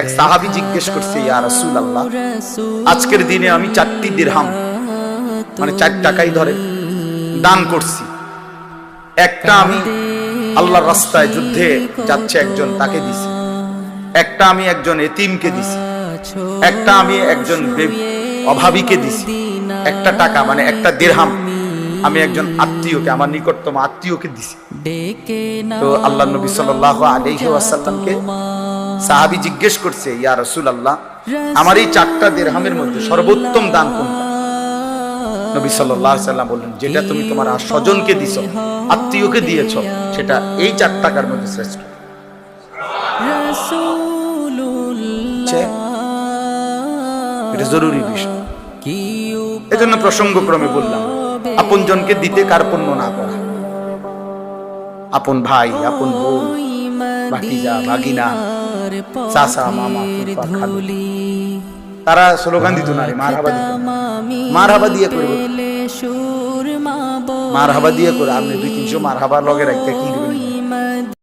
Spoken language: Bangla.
এক সাহাবী জিজ্ঞেস করছে, ইয়া রাসূলুল্লাহ, আজকের দিনে আমি 4টি দিরহাম মানে 4 টাকাই ধরে দান করছি। একটা আমি আল্লাহর রাস্তায় যুদ্ধে যাচ্ছে একজন, তাকে দিছি। একটা আমি একজন এতিমকে দিছি। একটা আমি একজন অভাবীকে দিছি। একটা টাকা মানে একটা দিরহাম আমি একজন আত্মীয়কে, আমার নিকটতম আত্মীয়কে দিছি। তো আল্লাহ নবী সাল্লাল্লাহু আলাইহি ওয়াসাল্লামকে সাহাবী জিজ্ঞেস করছে, ইয়া রাসূলুল্লাহ, আমার এই 4টা দিরহামের মধ্যে সর্বোত্তম দান কোনটা? নবী সাল্লাল্লাহু আলাইহি ওয়াসাল্লাম বললেন, যেটা তুমি তোমার স্বজনকে দিছো, আত্মীয়কে দিয়েছো, সেটা এই 4 টাকার মধ্যে শ্রেষ্ঠ। এটা জরুরি বিষয়। এজন্য প্রসঙ্গক্রমে বললাম, আপনজনকে দিতে কার্পণ্য না করা। আপন ভাই, আপন বোন, ভাতিজা, ভাগিনা, চাচা, মামা, ফুফা, খালু, তারা স্লোগান দিত না, মারহাবা দিত। মারহাবা দিয়ে করবো, মারহাবা দিয়ে করে আপনি 2-300 মারহাবা লগে রাখতে কি